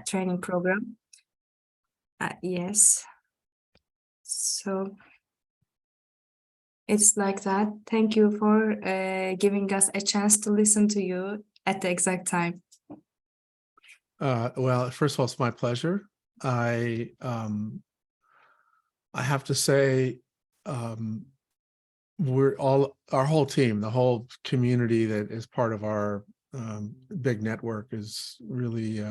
training program. Yes. So it's like that. Thank you for giving us a chance to listen to you at the exact time. Well, first of all, it's my pleasure. I have to say, our whole team, the whole community that is part of our big network is really,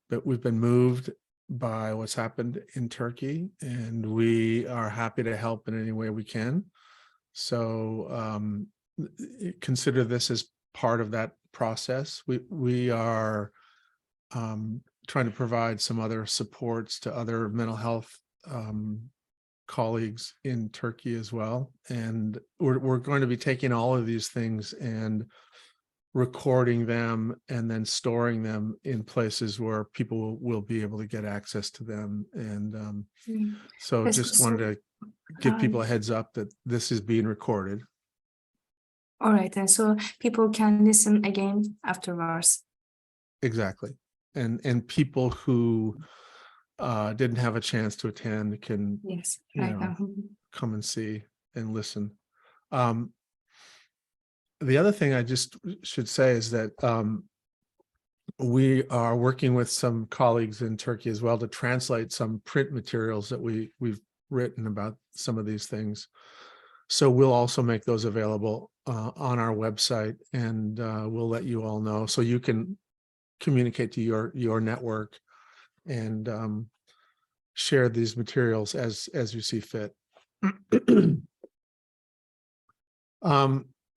but we've been moved by what's happened in Turkey, and we are happy to help in any way we can. So consider this as part of that process. We are trying to provide some other supports to other mental health colleagues in Turkey as well. And we're going to be taking all of these things and recording them and then storing them in places where people will be able to get access to them. And so just wanted to give people a heads up that this is being recorded. All right, and so people can listen again afterwards. Exactly. And people who didn't have a chance to attend can, yes, right now, come and see and listen. The other thing I just should say is that we are working with some colleagues in Turkey as well to translate some print materials that we've written about some of these things. So we'll also make those available on our website, and we'll let you all know so you can communicate to your network and share these materials as you see fit.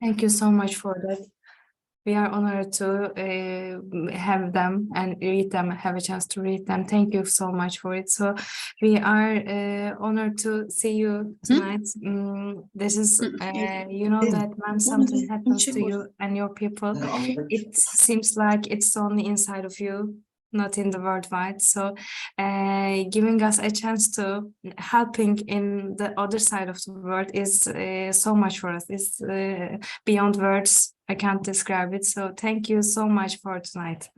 Thank you so much for that. We are honored to have them and read them, have a chance to read them. Thank you so much for it. So we are honored to see you tonight. This is, you know, that when something happens to you and your people, it seems like it's only inside of you, not in the worldwide. So giving us a chance to helping in the other side of the world is so much for us. It's beyond words. I can't describe it. So thank you so much for tonight.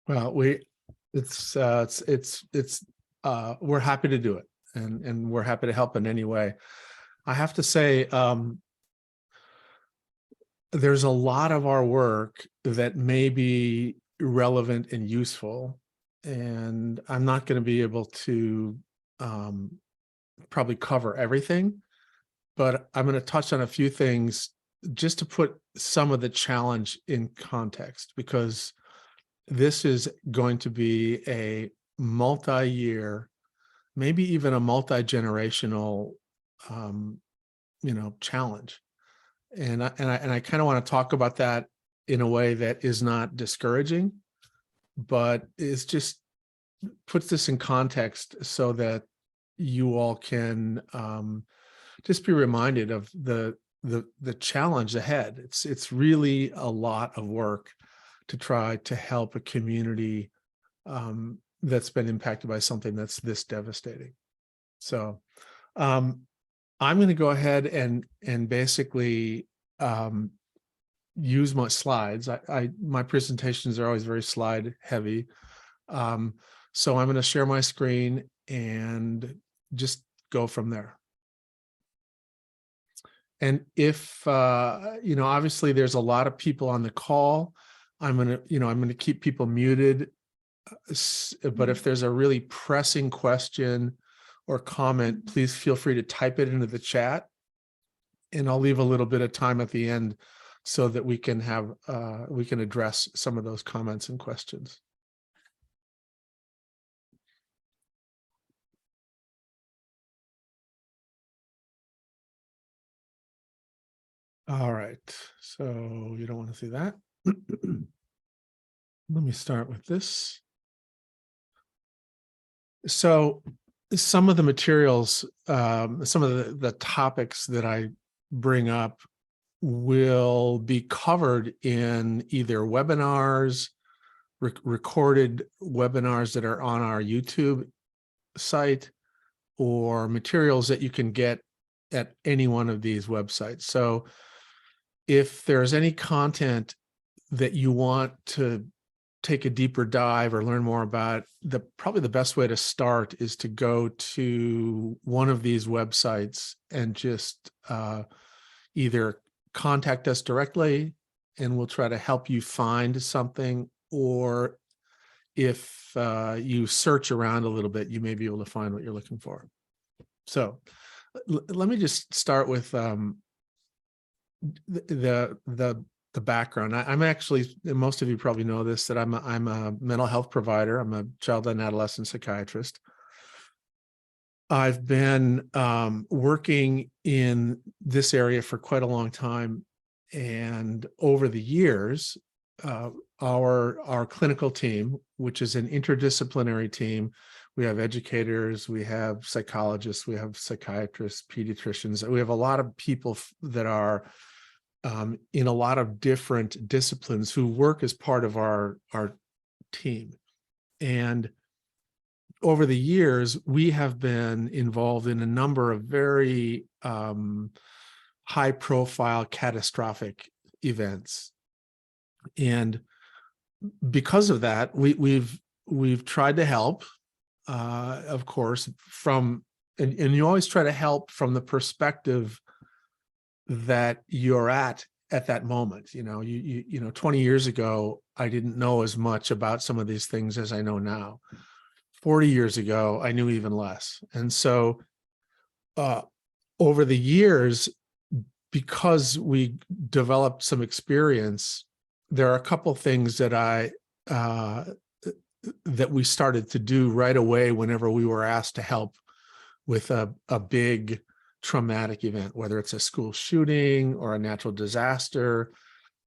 Well, we're happy to do it, and we're happy to help in any way. I have to say, there's a lot of our work that may be relevant and useful, and I'm not going to be able to probably cover everything, but I'm going to touch on a few things just to put some of the challenge in context, because this is going to be a multi-year, maybe even a multi-generational, challenge. And I kind of want to talk about that in a way that is not discouraging, but it's just puts this in context so that you all can just be reminded of the challenge ahead. It's really a lot of work to try to help a community that's been impacted by something that's this devastating. So I'm going to go ahead and basically use my slides. My presentations are always very slide heavy. So I'm going to share my screen and just go from there. And if, obviously there's a lot of people on the call, I'm going to keep people muted. But if there's a really pressing question or comment, please feel free to type it into the chat, and I'll leave a little bit of time at the end so that we can address some of those comments and questions. All right, so you don't want to see that. Let me start with this. So some of the materials, some of the topics that I bring up will be covered in either webinars, recorded webinars that are on our YouTube site, or materials that you can get at any one of these websites. So if there's any content that you want to take a deeper dive or learn more about, probably the best way to start is to go to one of these websites and just either contact us directly and we'll try to help you find something, or if you search around a little bit, you may be able to find what you're looking for. So let me just start with the background. I'm actually, most of you probably know this, that I'm a mental health provider. I'm a child and adolescent psychiatrist. I've been working in this area for quite a long time, and over the years, our clinical team, which is an interdisciplinary team, we have educators, we have psychologists, we have psychiatrists, pediatricians. We have a lot of people that are in a lot of different disciplines who work as part of our team. And over the years, we have been involved in a number of very high-profile catastrophic events. And because of that, we've tried to help, of course, and you always try to help from the perspective that you're at that moment. You know, 20 years ago, I didn't know as much about some of these things as I know now. 40 years ago, I knew even less. And so over the years, because we developed some experience, there are a couple things that that we started to do right away whenever we were asked to help with a big traumatic event, whether it's a school shooting or a natural disaster,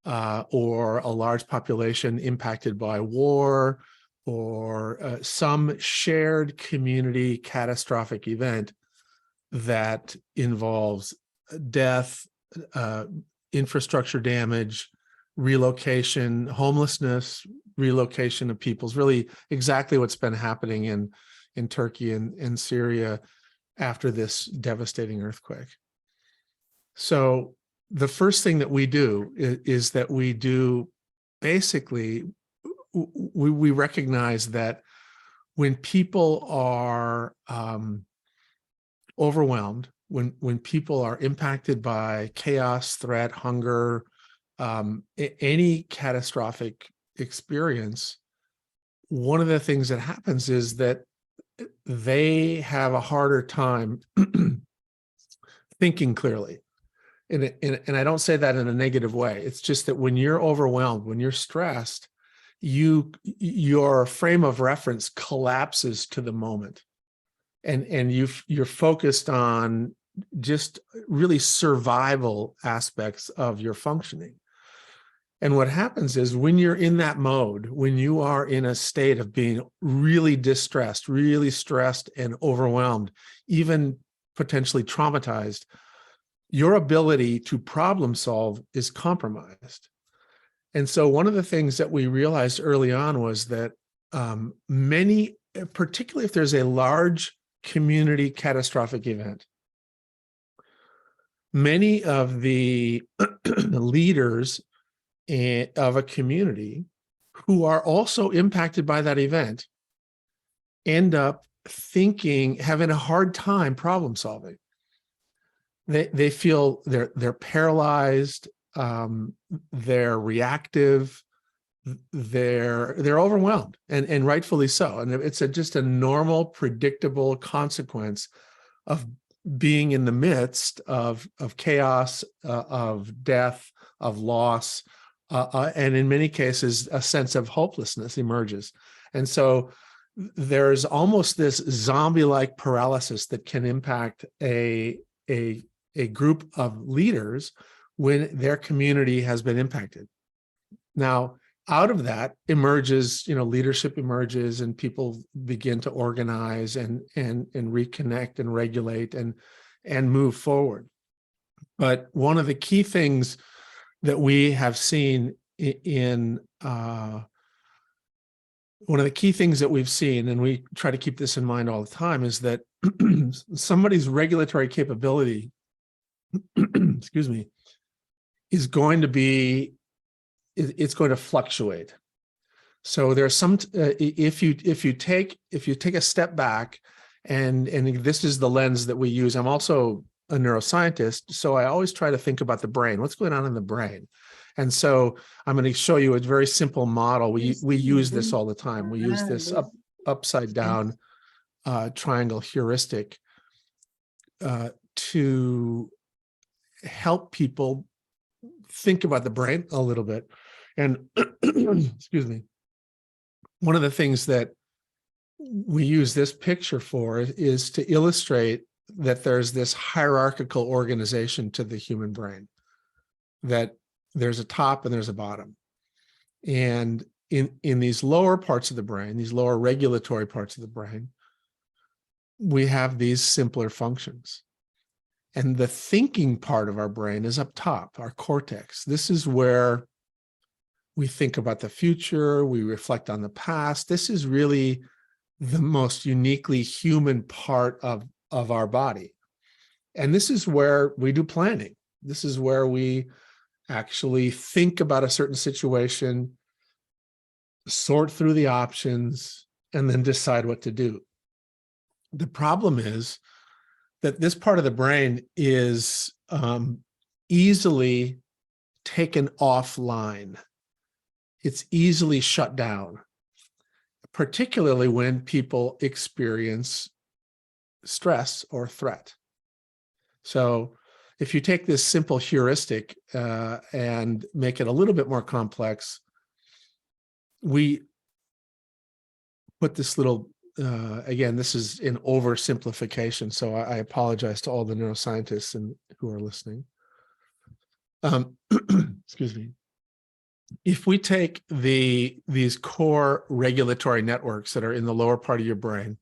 or a large population impacted by war, or some shared community catastrophic event that involves death, infrastructure damage, relocation, homelessness, relocation of peoples, really exactly what's been happening in Turkey and Syria after this devastating earthquake. So the first thing that we do is that we do, basically, we recognize that when people are overwhelmed, when people are impacted by chaos, threat, hunger, any catastrophic experience, one of the things that happens is that they have a harder time thinking clearly. And I don't say that in a negative way. It's just that when you're overwhelmed, when you're stressed, your frame of reference collapses to the moment, and you're focused on just really survival aspects of your functioning. And what happens is, when you're in that mode, when you are in a state of being really distressed, really stressed and overwhelmed, even potentially traumatized, your ability to problem solve is compromised. And so one of the things that we realized early on was that many, particularly if there's a large community catastrophic event, many of the leaders of a community who are also impacted by that event end up having a hard time problem solving. They feel they're paralyzed, they're reactive, they're overwhelmed, and rightfully so. And it's just a normal, predictable consequence of being in the midst of chaos, of death, of loss, and in many cases, a sense of hopelessness emerges. And so there's almost this zombie-like paralysis that can impact a group of leaders when their community has been impacted. Now, out of that emerges, leadership emerges, and people begin to organize and reconnect and regulate and move forward. But one of the key things that we have seen one of the key things that we've seen, and we try to keep this in mind all the time, is that somebody's regulatory capability, excuse me, is going to fluctuate. So there's some, if you take a step back, and this is the lens that we use. I'm also a neuroscientist, so I always try to think about the brain. What's going on in the brain? And so I'm going to show you a very simple model. We use this all the time. We use this upside down triangle heuristic to help people think about the brain a little bit. And excuse me. One of the things that we use this picture for is to illustrate that there's this hierarchical organization to the human brain, that there's a top and there's a bottom. And in these lower parts of the brain, these lower regulatory parts of the brain, we have these simpler functions. And the thinking part of our brain is up top, our cortex. This is where we think about the future, we reflect on the past. This is really the most uniquely human part of our body. And this is where we do planning. This is where we actually think about a certain situation, sort through the options, and then decide what to do. The problem is that this part of the brain is easily taken offline. It's easily shut down, particularly when people experience stress or threat. So if you take this simple heuristic and make it a little bit more complex, we put this little, again, this is an oversimplification, so I apologize to all the neuroscientists who are listening. Excuse me. If we take these core regulatory networks that are in the lower part of your brain,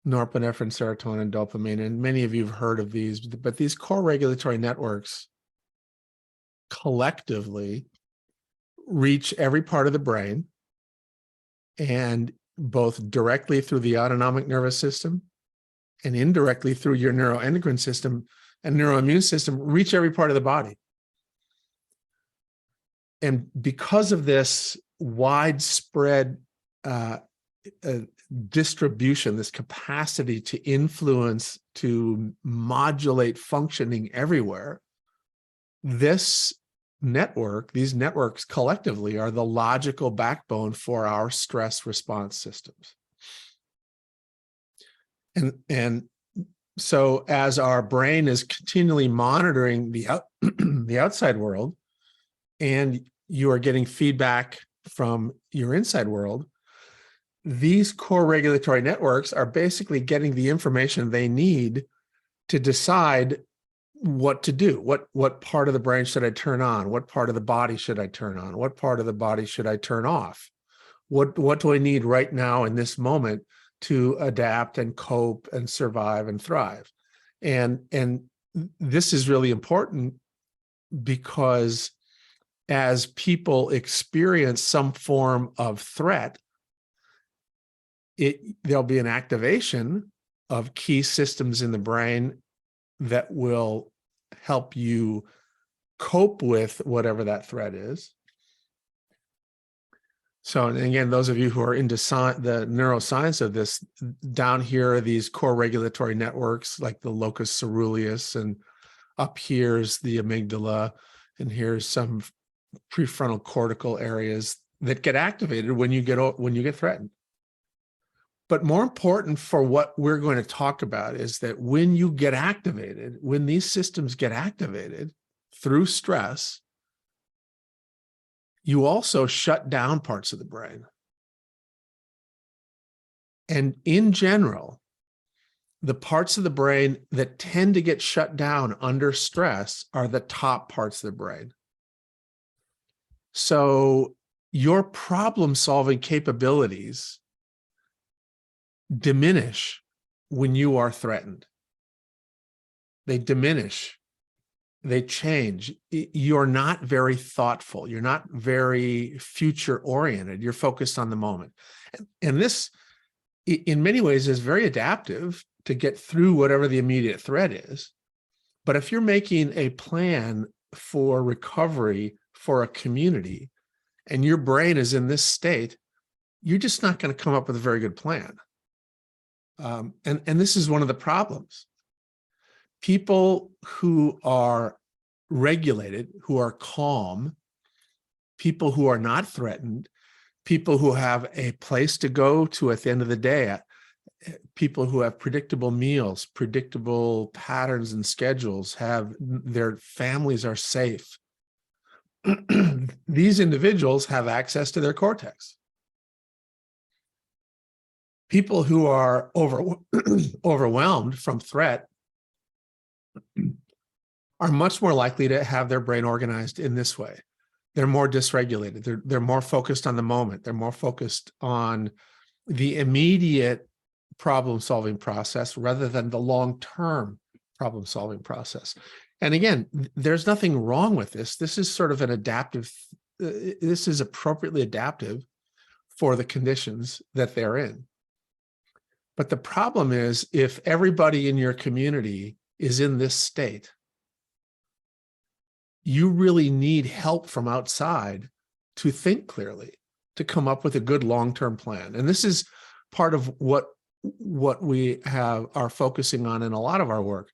norepinephrine, serotonin, dopamine, and many of you have heard of these, but these core regulatory networks collectively reach every part of the brain, and both directly through the autonomic nervous system and indirectly through your neuroendocrine system and neuroimmune system, reach every part of the body. And because of this widespread distribution, this capacity to influence, to modulate functioning everywhere, this network, these networks collectively are the logical backbone for our stress response systems. And so as our brain is continually monitoring the outside world, and you are getting feedback from your inside world, these core regulatory networks are basically getting the information they need to decide what to do. What part of the brain should I turn on? What part of the body should I turn on? What part of the body should I turn off? What do I need right now in this moment to adapt and cope and survive and thrive? And this is really important because as people experience some form of threat, there'll be an activation of key systems in the brain that will help you cope with whatever that threat is. So, and again, those of you who are into the neuroscience of this, down here are these core regulatory networks like the locus ceruleus, and up here's the amygdala, and here's some prefrontal cortical areas that get activated when you get threatened. But more important for what we're going to talk about is that when you get activated, when these systems get activated through stress, you also shut down parts of the brain. And in general, the parts of the brain that tend to get shut down under stress are the top parts of the brain. So your problem-solving capabilities diminish when you are threatened. They diminish. They change. You're not very thoughtful. You're not very future-oriented. You're focused on the moment. And this, in many ways, is very adaptive to get through whatever the immediate threat is. But if you're making a plan for recovery for a community, and your brain is in this state, you're just not going to come up with a very good plan. And this is one of the problems. People who are regulated, who are calm, people who are not threatened, people who have a place to go to at the end of the day, people who have predictable meals, predictable patterns and schedules, have their families are safe. These individuals have access to their cortex. People who are overwhelmed from threat are much more likely to have their brain organized in this way. They're more dysregulated. They're more focused on the moment. They're more focused on the immediate problem-solving process rather than the long-term problem-solving process. And again, there's nothing wrong with this. This is sort of an adaptive, this is appropriately adaptive for the conditions that they're in. But the problem is, if everybody in your community is in this state, you really need help from outside to think clearly, to come up with a good long-term plan. And this is part of what we are focusing on in a lot of our work.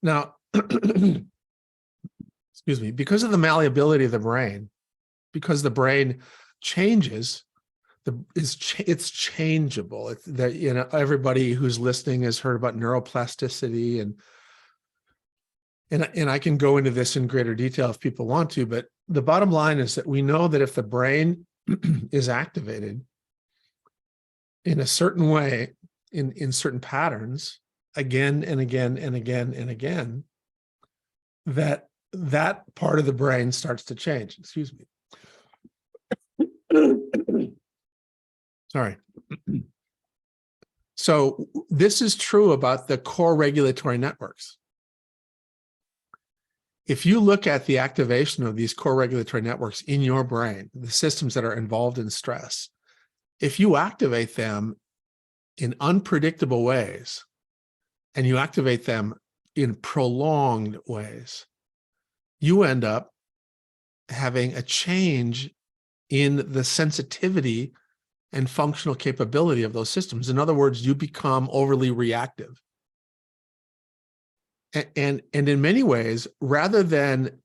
Now, excuse me, because of the malleability of the brain, because the brain changes, it's changeable. It's that, you know, everybody who's listening has heard about neuroplasticity, and I can go into this in greater detail if people want to, but the bottom line is that we know that if the brain is activated in a certain way, in certain patterns, again and again and again and again, that part of the brain starts to change. Excuse me. Sorry. So this is true about the core regulatory networks. If you look at the activation of these core regulatory networks in your brain, the systems that are involved in stress, if you activate them in unpredictable ways, and you activate them in prolonged ways, you end up having a change in the sensitivity and functional capability of those systems. In other words, you become overly reactive. And in many ways, rather than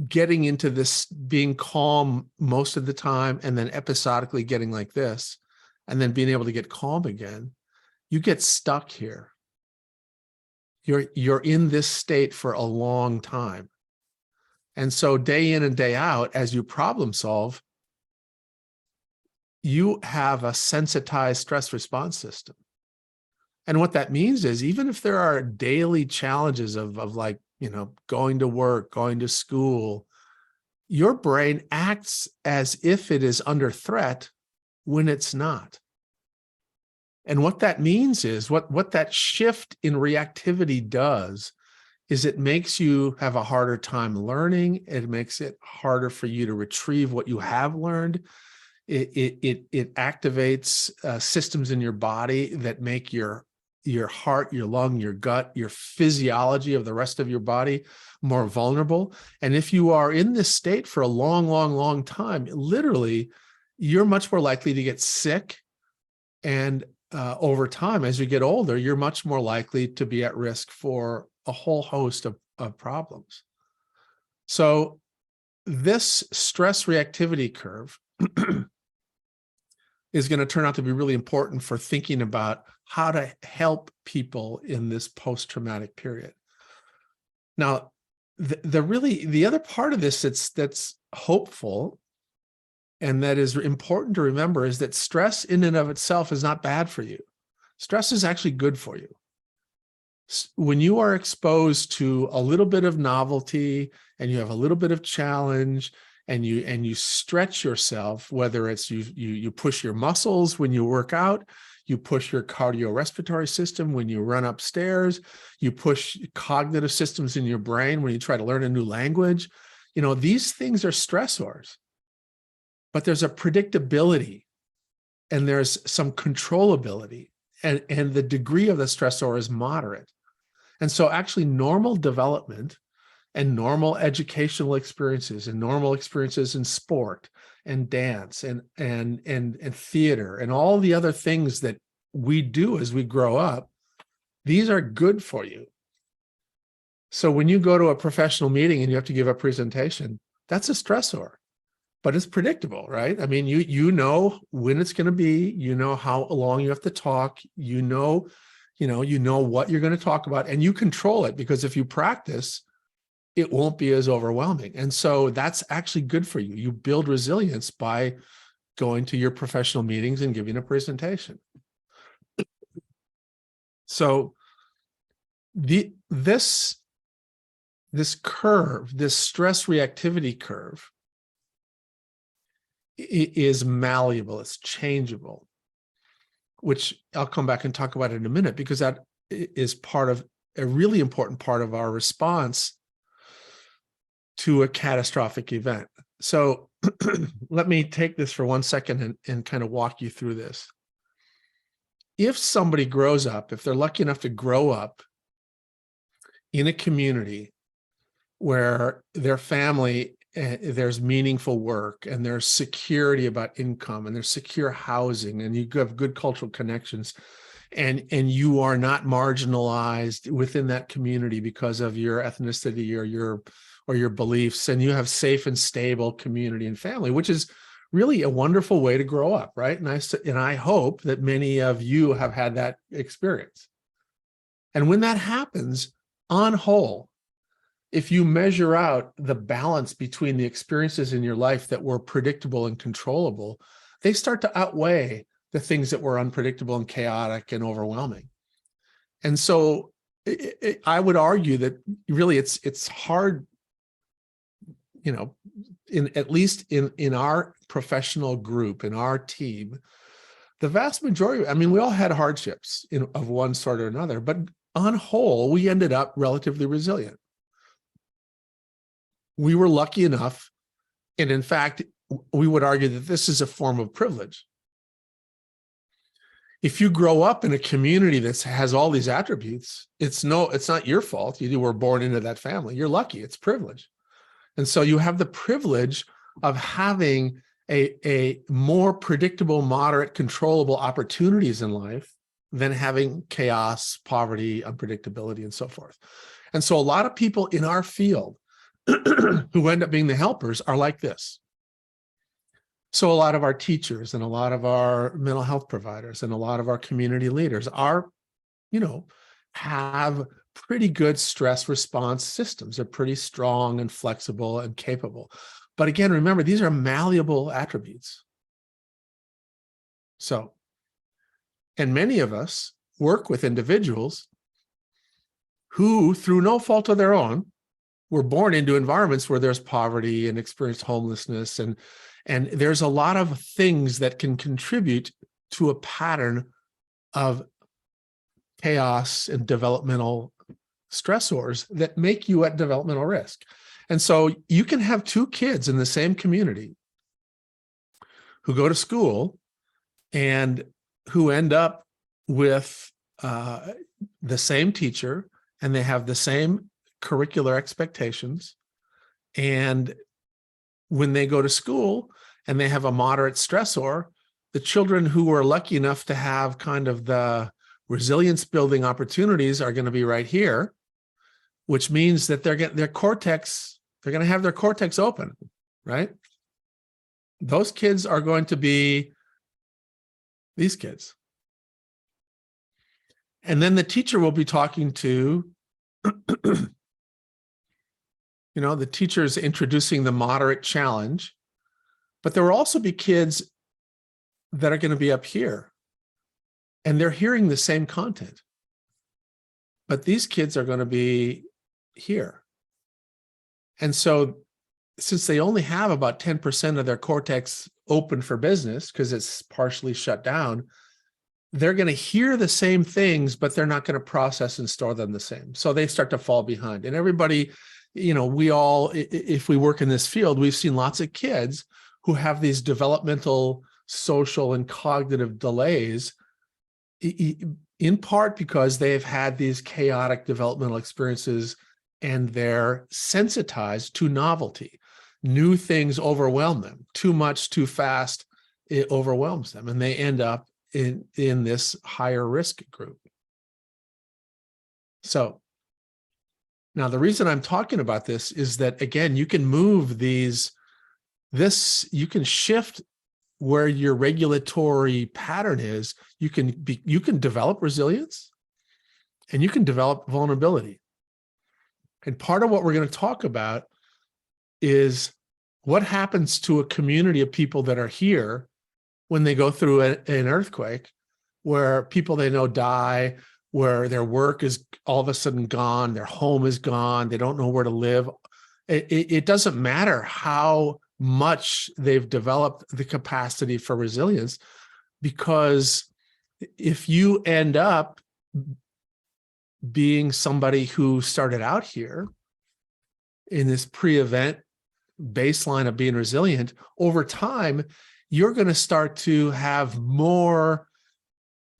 getting into this being calm most of the time and then episodically getting like this, and then being able to get calm again, you get stuck here. You're in this state for a long time. And so day in and day out, as you problem solve, you have a sensitized stress response system. And what that means is, even if there are daily challenges of like, you know, going to work, going to school, your brain acts as if it is under threat when it's not. And what that means is, what that shift in reactivity does is it makes you have a harder time learning. It makes it harder for you to retrieve what you have learned. It activates systems in your body that make your heart, your lung, your gut, your physiology of the rest of your body more vulnerable. And if you are in this state for a long, long, long time, literally, you're much more likely to get sick. And over time, as you get older, you're much more likely to be at risk for a whole host of problems. So this stress reactivity curve is going to turn out to be really important for thinking about how to help people in this post-traumatic period. Now, the other part of this that's hopeful and that is important to remember is that stress in and of itself is not bad for you. Stress is actually good for you. When you are exposed to a little bit of novelty and you have a little bit of challenge, and you stretch yourself, whether it's you push your muscles when you work out, you push your cardiorespiratory system when you run upstairs, you push cognitive systems in your brain when you try to learn a new language. You know, these things are stressors, but there's a predictability and there's some controllability, and the degree of the stressor is moderate. And so actually normal development and normal educational experiences and normal experiences in sport and dance and theater and all the other things that we do as we grow up, these are good for you. So when you go to a professional meeting and you have to give a presentation, that's a stressor, but it's predictable, right? I mean, you know when it's going to be, you know how long you have to talk, you know what you're going to talk about, and you control it, because if you practice, it won't be as overwhelming. And so that's actually good for you. You build resilience by going to your professional meetings and giving a presentation. So this curve, this stress reactivity curve, is malleable, it's changeable, which I'll come back and talk about in a minute, because that is part of a really important part of our response to a catastrophic event. So let me take this for 1 second and kind of walk you through this. If somebody grows up, if they're lucky enough to grow up in a community where their family, there's meaningful work and there's security about income and there's secure housing and you have good cultural connections, and you are not marginalized within that community because of your ethnicity or your beliefs, and you have safe and stable community and family, which is really a wonderful way to grow up, right? And I hope that many of you have had that experience. And when that happens, on whole, if you measure out the balance between the experiences in your life that were predictable and controllable, they start to outweigh the things that were unpredictable and chaotic and overwhelming. And so I would argue that really it's hard, at least in our professional group, in our team, the vast majority, I mean, we all had hardships of one sort or another, but on whole, we ended up relatively resilient. We were lucky enough, and in fact, we would argue that this is a form of privilege. If you grow up in a community that has all these attributes, it's not your fault. You were born into that family. You're lucky. It's privilege. And so you have the privilege of having a more predictable, moderate, controllable opportunities in life than having chaos, poverty, unpredictability, and so forth. And so a lot of people in our field who end up being the helpers are like this. So a lot of our teachers and a lot of our mental health providers and a lot of our community leaders are, have pretty good stress response systems. They're pretty strong and flexible and capable. But again, remember, these are malleable attributes. So, and many of us work with individuals who, through no fault of their own, were born into environments where there's poverty and experienced homelessness, and there's a lot of things that can contribute to a pattern of chaos and developmental stressors that make you at developmental risk. And so you can have two kids in the same community who go to school and who end up with the same teacher, and they have the same curricular expectations. And when they go to school and they have a moderate stressor, the children who are lucky enough to have kind of the resilience building opportunities are going to be right here, which means that they're getting their cortex, they're going to have their cortex open, right? Those kids are going to be these kids. And then the teacher will be talking to, the teacher is introducing the moderate challenge, but there will also be kids that are going to be up here, and they're hearing the same content, but these kids are going to be here. And so since they only have about 10% of their cortex open for business because it's partially shut down, they're going to hear the same things, but they're not going to process and store them the same. So they start to fall behind. And everybody, we all, if we work in this field, we've seen lots of kids who have these developmental, social, and cognitive delays, in part because they've had these chaotic developmental experiences and they're sensitized to novelty. New things overwhelm them. Too much, too fast, it overwhelms them, and they end up in this higher risk group. So now the reason I'm talking about this is that, again, you can move you can shift where your regulatory pattern is. You can develop resilience and you can develop vulnerability. And part of what we're going to talk about is what happens to a community of people that are here when they go through an earthquake, where people they know die, where their work is all of a sudden gone, their home is gone, they don't know where to live. It doesn't matter how much they've developed the capacity for resilience, because if you end up being somebody who started out here in this pre-event baseline of being resilient, over time, you're going to start to have more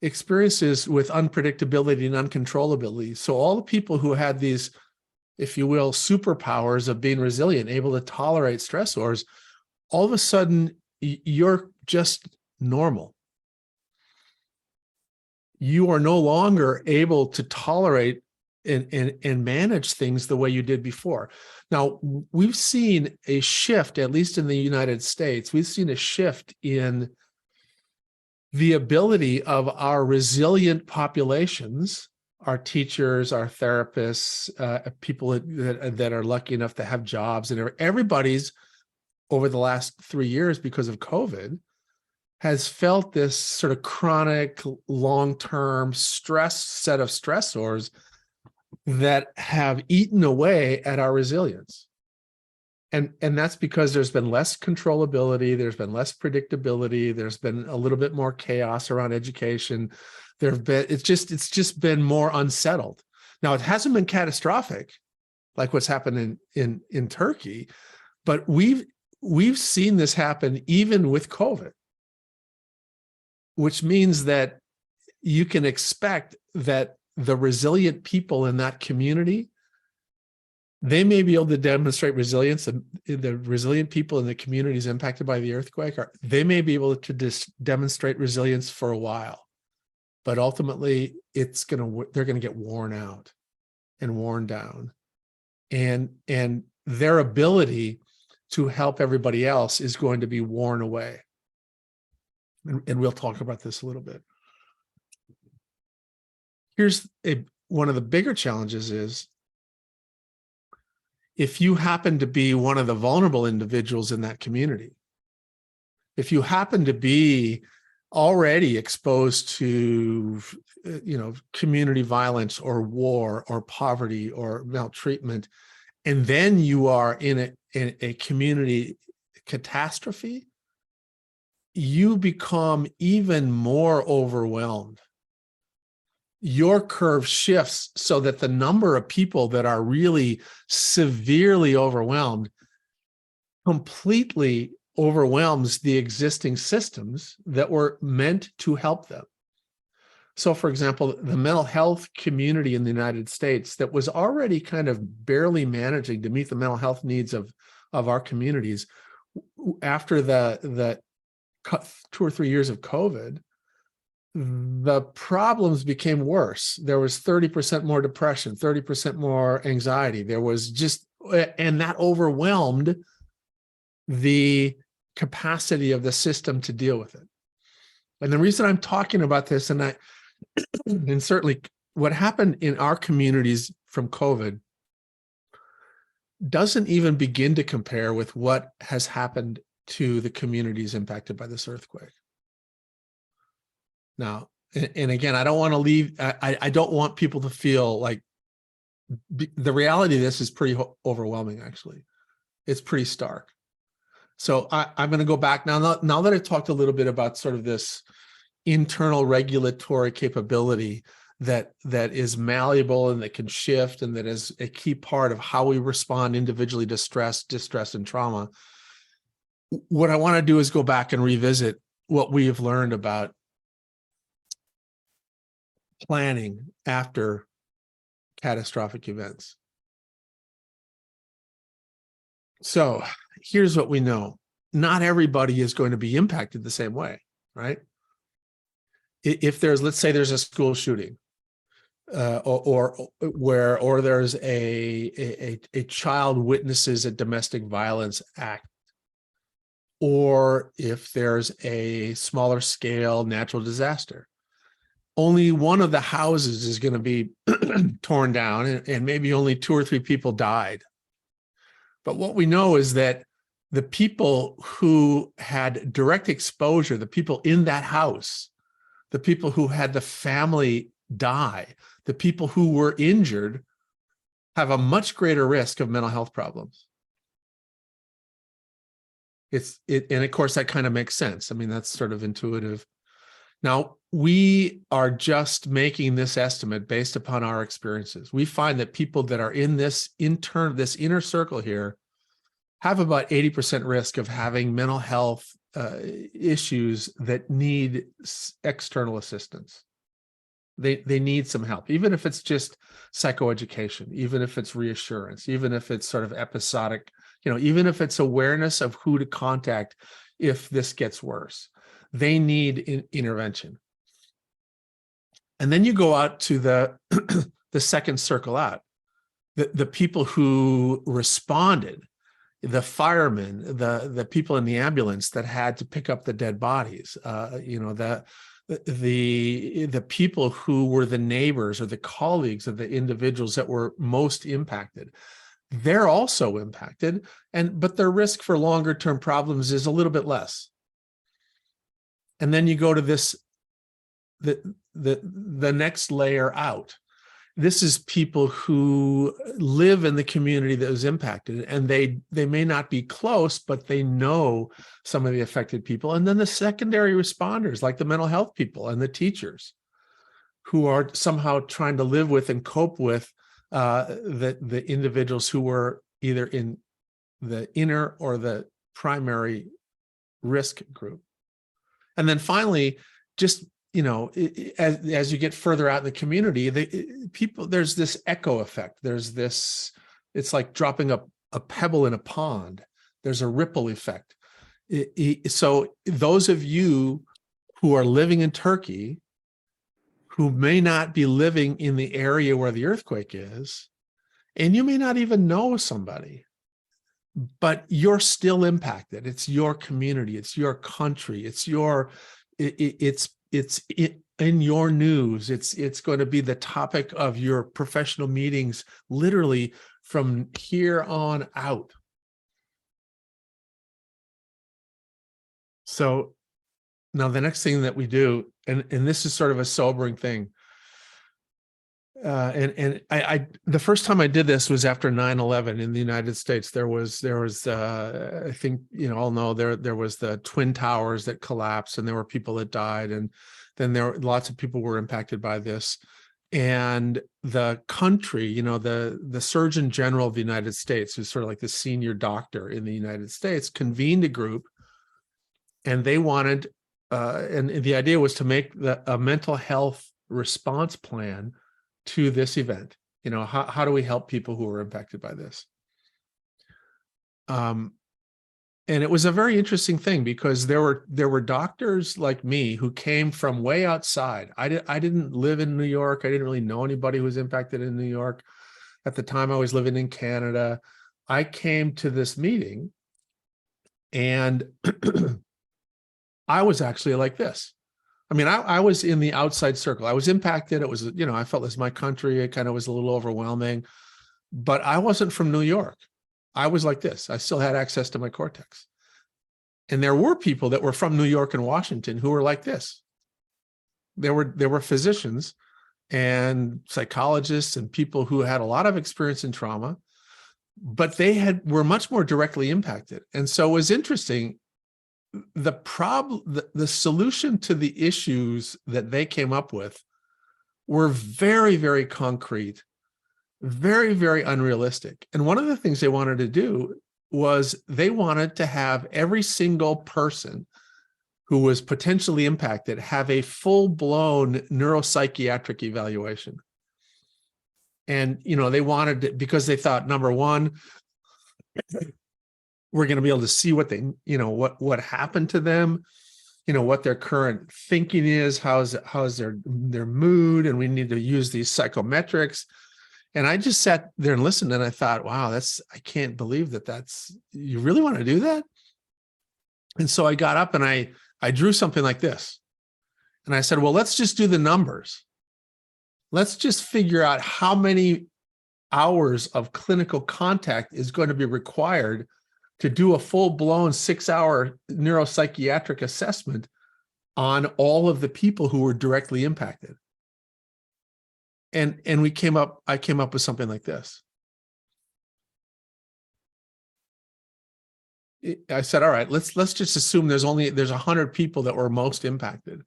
experiences with unpredictability and uncontrollability. So all the people who had these, if you will, superpowers of being resilient, able to tolerate stressors, all of a sudden you're just normal. You are no longer able to tolerate and manage things the way you did before. Now, we've seen a shift, at least in the United States, we've seen a shift in the ability of our resilient populations, our teachers, our therapists, people that are lucky enough to have jobs, and everybody's over the last 3 years because of COVID has felt this sort of chronic, long-term set of stressors that have eaten away at our resilience. And that's because there's been less controllability, there's been less predictability, there's been a little bit more chaos around education. It's just been more unsettled. Now, it hasn't been catastrophic like what's happened in Turkey, but we've seen this happen even with COVID, which means that you can expect that the resilient people in that community, they may be able to demonstrate resilience, and the resilient people in the communities impacted by the earthquake, they may be able to demonstrate resilience for a while, but ultimately they're going to get worn out and worn down, and their ability to help everybody else is going to be worn away. And we'll talk about this a little bit. Here's one of the bigger challenges is, if you happen to be one of the vulnerable individuals in that community, if you happen to be already exposed to, community violence or war or poverty or maltreatment, and then you are in a community catastrophe, you become even more overwhelmed. Your curve shifts so that the number of people that are really severely overwhelmed completely overwhelms the existing systems that were meant to help them. So, for example, the mental health community in the United States that was already kind of barely managing to meet the mental health needs of our communities, after the 2 or 3 years of COVID, the problems became worse. There was 30% more depression, 30% more anxiety. There was and that overwhelmed the capacity of the system to deal with it. And the reason I'm talking about this, and certainly what happened in our communities from COVID doesn't even begin to compare with what has happened to the communities impacted by this earthquake. Now, and again, I don't want to leave, I don't want people to feel like the reality of this is pretty overwhelming, actually. It's pretty stark. So I'm going to go back now that I've talked a little bit about sort of this internal regulatory capability that is malleable and that can shift and that is a key part of how we respond individually to stress, distress, and trauma. What I want to do is go back and revisit what we have learned about planning after catastrophic events. So here's what we know. Not everybody is going to be impacted the same way, right? If there's, let's say there's a school shooting, or there's a child witnesses a domestic violence act, or if there's a smaller scale natural disaster, only one of the houses is going to be torn down, and maybe only 2 or 3 people died. But what we know is that the people who had direct exposure, the people in that house, the people who had the family die, the people who were injured, have a much greater risk of mental health problems. And of course, that kind of makes sense. I mean, that's sort of intuitive. Now, we are just making this estimate based upon our experiences. We find that people that are in this inner circle here have about 80% risk of having mental health issues that need external assistance. They need some help, even if it's just psychoeducation, even if it's reassurance, even if it's sort of episodic, even if it's awareness of who to contact if this gets worse. They need intervention. And then you go out to the the second circle out, the people who responded, the firemen, the people in the ambulance that had to pick up the dead bodies, the people who were the neighbors or the colleagues of the individuals that were most impacted. They're also impacted, but their risk for longer term problems is a little bit less. And then you go to the next layer out. This is people who live in the community that was impacted, and they may not be close, but they know some of the affected people. And then the secondary responders, like the mental health people and the teachers, who are somehow trying to live with and cope with the individuals who were either in the inner or the primary risk group. And then finally, just as you get further out in the community, there's this echo effect. There's this, it's like dropping a pebble in a pond. There's a ripple effect. So those of you who are living in Turkey, who may not be living in the area where the earthquake is, and you may not even know somebody, but you're still impacted. It's your community, it's your country, it's in your news. It's going to be the topic of your professional meetings, literally from here on out. So now the next thing that we do, and this is sort of a sobering thing. I the first time I did this was after 9/11 in the United States. There was I think all know there was the Twin Towers that collapsed, and there were people that died, and then lots of people were impacted by this. And the country, the Surgeon General of the United States, who's sort of like the senior doctor in the United States, convened a group, and they wanted, and the idea was to make a mental health response plan to this event. How do we help people who are impacted by this? And it was a very interesting thing, because there were doctors like me who came from way outside. I didn't live in New York. I didn't really know anybody who was impacted in New York. At the time, I was living in Canada. I came to this meeting, and I was actually like this. I mean, I was in the outside circle. I was impacted. It was, I felt this was my country. It kind of was a little overwhelming, but I wasn't from New York. I was like this. I still had access to my cortex. And there were people that were from New York and Washington who were like this. There were physicians and psychologists and people who had a lot of experience in trauma, but they were much more directly impacted. And so it was interesting. The solution to the issues that they came up with were very, very concrete, very, very unrealistic. And one of the things they wanted to do was they wanted to have every single person who was potentially impacted have a full-blown neuropsychiatric evaluation. And, they wanted it because they thought, number one, We're going to be able to see what they, what happened to them, what their current thinking is, how's their mood, and we need to use these psychometrics. And I just sat there and listened, and I thought, wow, I can't believe you really want to do that? And so I got up and I drew something like this. And I said, well, let's just do the numbers. Let's just figure out how many hours of clinical contact is going to be required to do a full-blown 6-hour neuropsychiatric assessment on all of the people who were directly impacted. And I came up with something like this. I said, all right, let's just assume there's 100 people that were most impacted.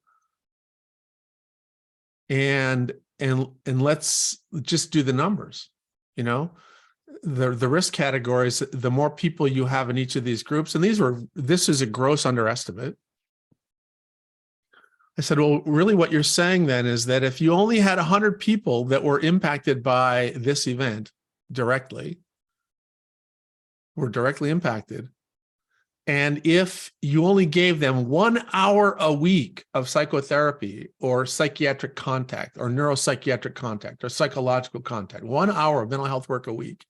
And let's just do the numbers, the risk categories, the more people you have in each of these groups, and this is a gross underestimate. I said, well, really what you're saying then is that if you only had 100 people that were impacted by this event were directly impacted, and if you only gave them 1 hour a week of psychotherapy or psychiatric contact or neuropsychiatric contact or psychological contact, 1 hour of mental health work a week,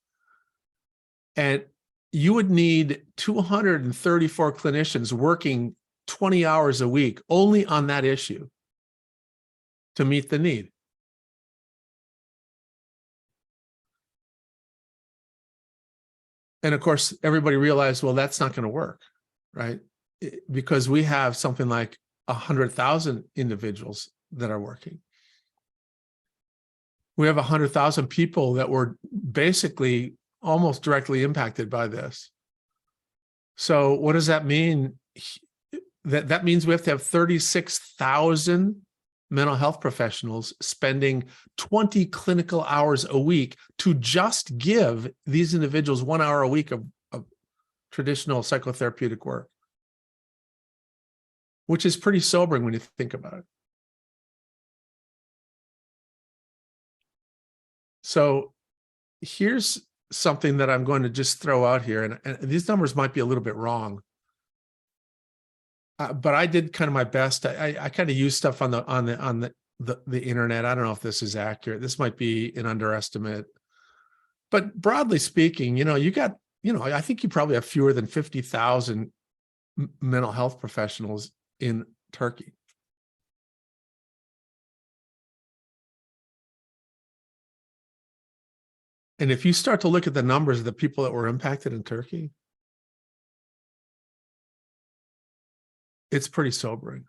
and you would need 234 clinicians working 20 hours a week only on that issue to meet the need. And of course, everybody realized, well, that's not going to work, right? Because we have something like 100,000 individuals that are working. We have 100,000 people that were basically almost directly impacted by this. So what does that mean? That means we have to have 36,000 mental health professionals spending 20 clinical hours a week to just give these individuals 1 hour a week of traditional psychotherapeutic work, which is pretty sobering when you think about it. So here's something that I'm going to just throw out here, and these numbers might be a little bit wrong. But I did kind of my best. I kind of used stuff on the internet. I don't know if this is accurate. This might be an underestimate. But broadly speaking, you got, I think you probably have fewer than 50,000 mental health professionals in Turkey. And if you start to look at the numbers of the people that were impacted in Turkey, it's pretty sobering.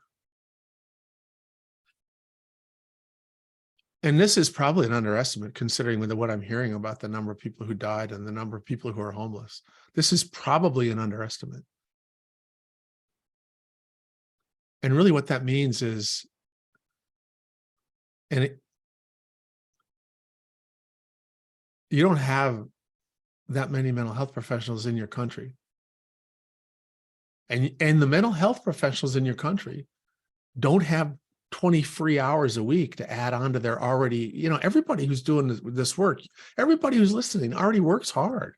And this is probably an underestimate considering what I'm hearing about the number of people who died and the number of people who are homeless. This is probably an underestimate. And really what that means is, you don't have that many mental health professionals in your country. And the mental health professionals in your country don't have 20 free hours a week to add on to their already, everybody who's doing this work, everybody who's listening already works hard.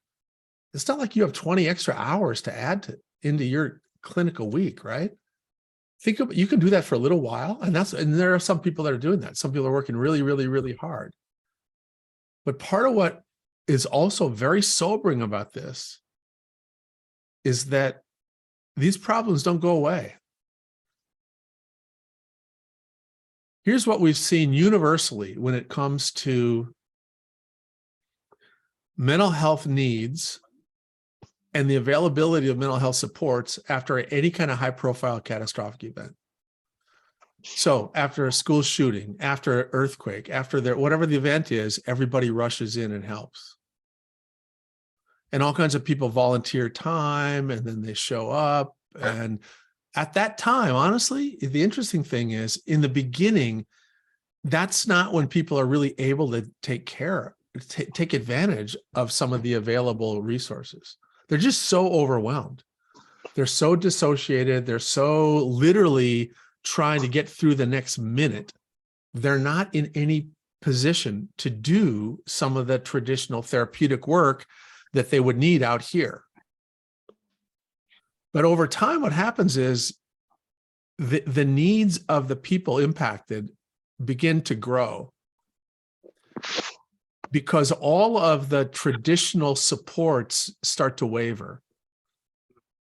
It's not like you have 20 extra hours to add into your clinical week, right? You can do that for a little while, and there are some people that are doing that. Some people are working really, really, really hard. But part of what is also very sobering about this is that these problems don't go away. Here's what we've seen universally when it comes to mental health needs and the availability of mental health supports after any kind of high-profile catastrophic event. So after a school shooting, after an earthquake, after whatever the event is, everybody rushes in and helps. And all kinds of people volunteer time, and then they show up. And at that time, honestly, the interesting thing is, in the beginning, that's not when people are really able to take advantage of some of the available resources. They're just so overwhelmed. They're so dissociated. They're so literally trying to get through the next minute. They're not in any position to do some of the traditional therapeutic work that they would need out here. But over time, what happens is the needs of the people impacted begin to grow, because all of the traditional supports start to waver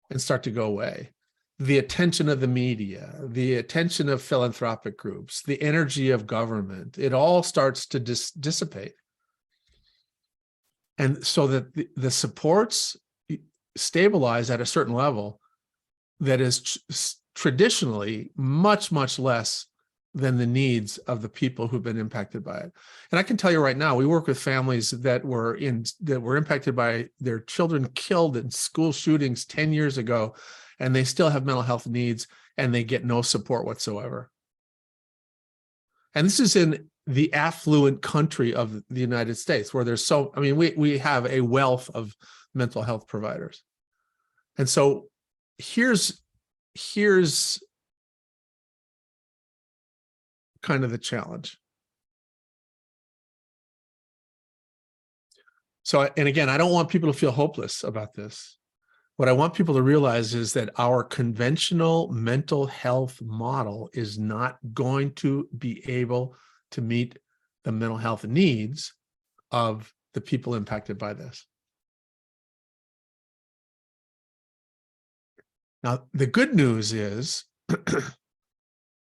and start to go away. The attention of the media, the attention of philanthropic groups, the energy of government, it all starts to dissipate. And so that the supports stabilize at a certain level that is traditionally much, much less than the needs of the people who've been impacted by it. And I can tell you right now, we work with families that were impacted by their children killed in school shootings 10 years ago, and they still have mental health needs, and they get no support whatsoever. And this is in the affluent country of the United States, where there's so, I mean, we have a wealth of mental health providers. And so here's kind of the challenge. So, and again, I don't want people to feel hopeless about this. What I want people to realize is that our conventional mental health model is not going to be able to meet the mental health needs of the people impacted by this. Now, the good news is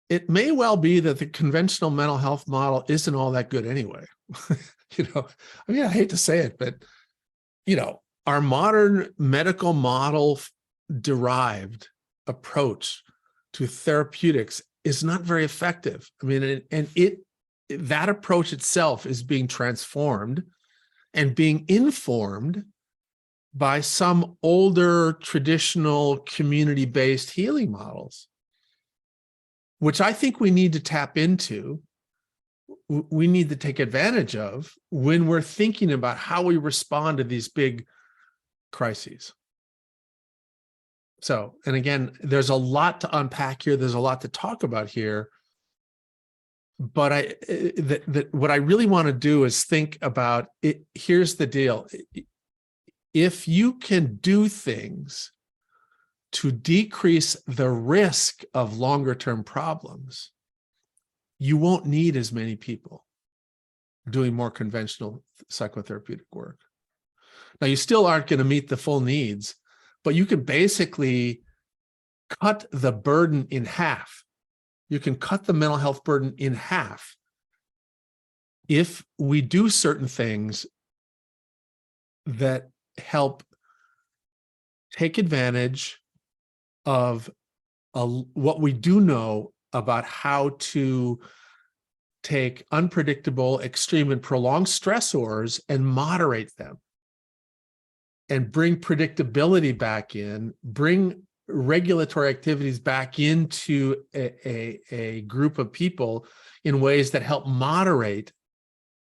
it may well be that the conventional mental health model isn't all that good anyway. I mean, I hate to say it, but, our modern medical model derived approach to therapeutics is not very effective. I mean, that approach itself is being transformed and being informed by some older traditional community-based healing models, which I think we need to tap into. We need to take advantage of when we're thinking about how we respond to these big crises. So, and again, there's a lot to unpack here. There's a lot to talk about here. But what I really want to do is think about it. Here's the deal. If you can do things to decrease the risk of longer term problems, you won't need as many people doing more conventional psychotherapeutic work. Now, you still aren't going to meet the full needs, but you can basically cut the burden in half. You can cut the mental health burden in half if we do certain things that help take advantage of what we do know about how to take unpredictable, extreme, and prolonged stressors and moderate them, and bring predictability back in, bring regulatory activities back into a group of people in ways that help moderate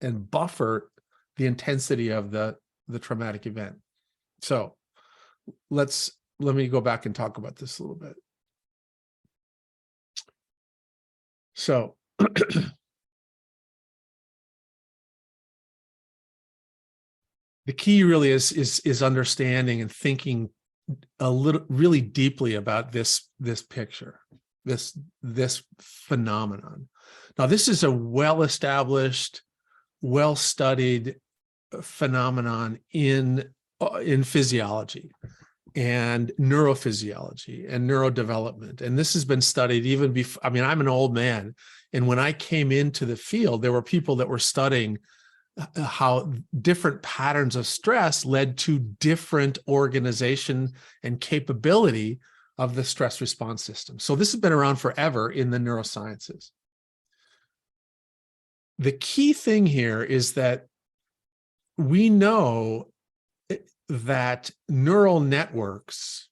and buffer the intensity of the traumatic event. So let me go back and talk about this a little bit. So the key really is understanding and thinking really deeply about this picture, this phenomenon. Now, this is a well-established, well-studied phenomenon in physiology and neurophysiology and neurodevelopment. And this has been studied even before. I mean, I'm an old man, and when I came into the field, there were people that were studying how different patterns of stress led to different organization and capability of the stress response system. So this has been around forever in the neurosciences. The key thing here is that we know that neural networks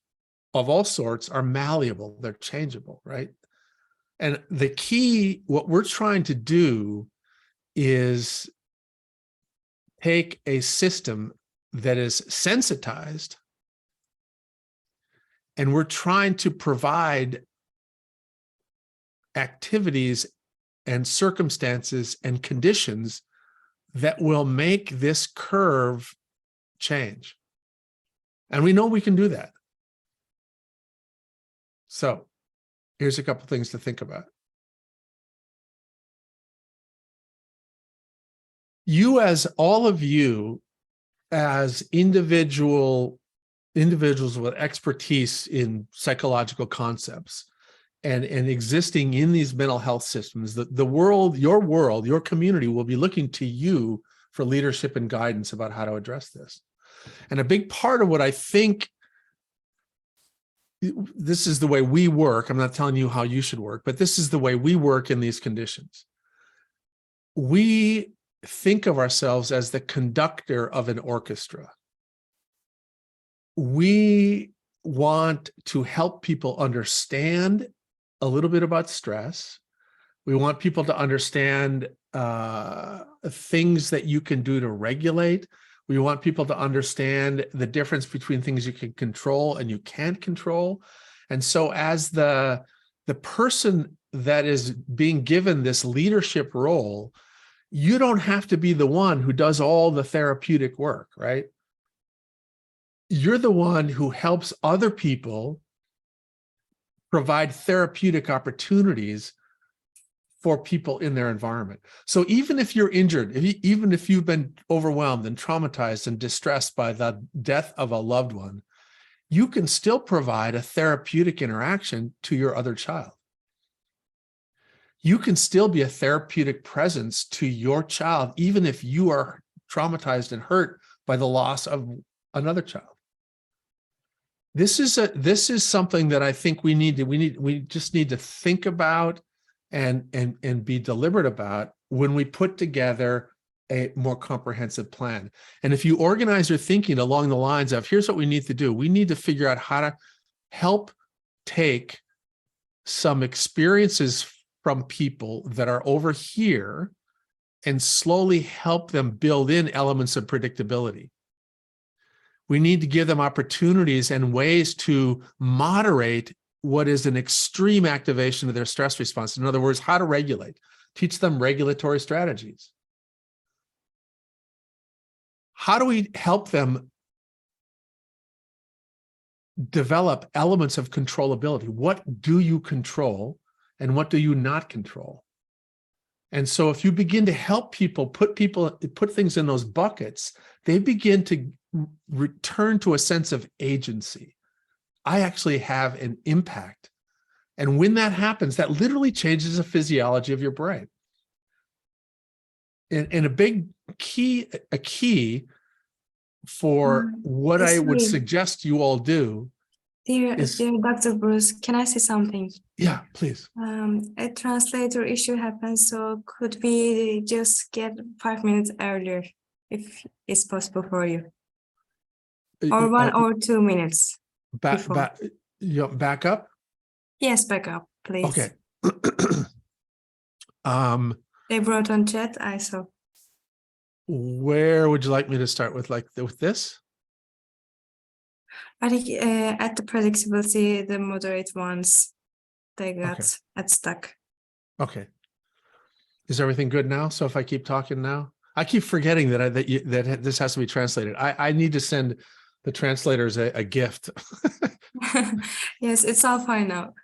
of all sorts are malleable, they're changeable, right? And the key, what we're trying to do is take a system that is sensitized, and we're trying to provide activities and circumstances and conditions that will make this curve change. And we know we can do that. So here's a couple things to think about. All of you as individuals with expertise in psychological concepts and existing in these mental health systems, your community will be looking to you for leadership and guidance about how to address this. And a big part of what I think, this is the way we work. I'm not telling you how you should work, but this is the way we work in these conditions. We think of ourselves as the conductor of an orchestra. We want to help people understand a little bit about stress. We want people to understand things that you can do to regulate. We want people to understand the difference between things you can control and you can't control. And so as the person that is being given this leadership role, you don't have to be the one who does all the therapeutic work, right? You're the one who helps other people provide therapeutic opportunities for people in their environment. So even if you're injured, even if you've been overwhelmed and traumatized and distressed by the death of a loved one, you can still provide a therapeutic interaction to your other child. You can still be a therapeutic presence to your child, even if you are traumatized and hurt by the loss of another child. This is something that I think we just need to think about and be deliberate about when we put together a more comprehensive plan. And if you organize your thinking along the lines of, here's what we need to do. We need to figure out how to help take some experiences from people that are over here and slowly help them build in elements of predictability. We need to give them opportunities and ways to moderate what is an extreme activation of their stress response. In other words, how to regulate, teach them regulatory strategies. How do we help them develop elements of controllability? What do you control and what do you not control? And so if you begin to help people, put things in those buckets, they begin to return to a sense of agency. I actually have an impact. And when that happens, that literally changes the physiology of your brain. And a big key, for what I would suggest you all do Dear is... Dr. Bruce, can I say something? Yeah, please. A translator issue happened, so could we just get 5 minutes earlier, if it's possible for you? Or 1 or 2 minutes before. Back up? Yes, back up, please. Okay. They brought on chat, I saw. Where would you like me to start with, with this? I think at the predictability, the moderate ones, they got stuck. Okay. Is everything good now? So if I keep talking now, I keep forgetting that this has to be translated. I need to send the translators a gift. Yes, it's all fine now.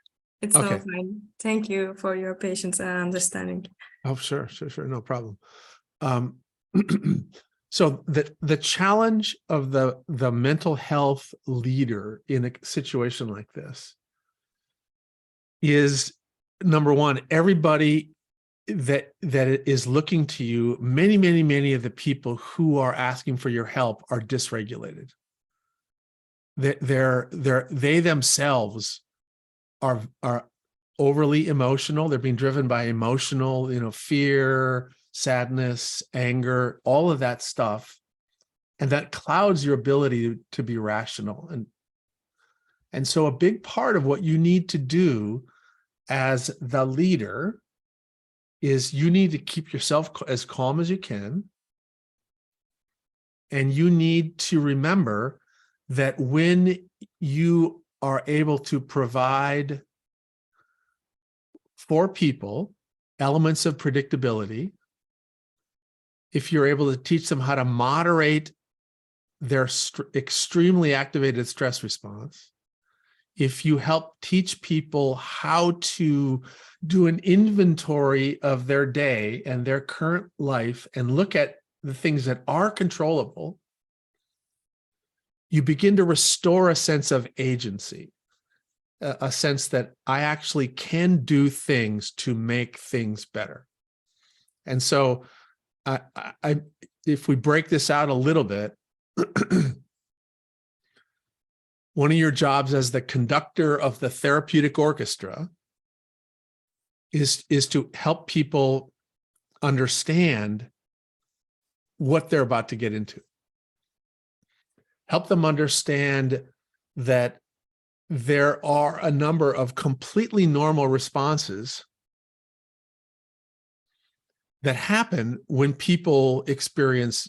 It's all Okay. fine. Thank you for your patience and understanding. Oh, sure, no problem. So the challenge of the mental health leader in a situation like this is, number one, everybody that is looking to you, many of the people who are asking for your help are dysregulated. They themselves are overly emotional. They're being driven by emotional, fear, sadness, anger, all of that stuff. And that clouds your ability to be rational. And so a big part of what you need to do as the leader is you need to keep yourself as calm as you can. And you need to remember that when you are able to provide for people elements of predictability, if you're able to teach them how to moderate their extremely activated stress response, if you help teach people how to do an inventory of their day and their current life and look at the things that are controllable, you begin to restore a sense of agency, a sense that I actually can do things to make things better. And so if we break this out a little bit, one of your jobs as the conductor of the therapeutic orchestra is to help people understand what they're about to get into. Help them understand that there are a number of completely normal responses that happen when people experience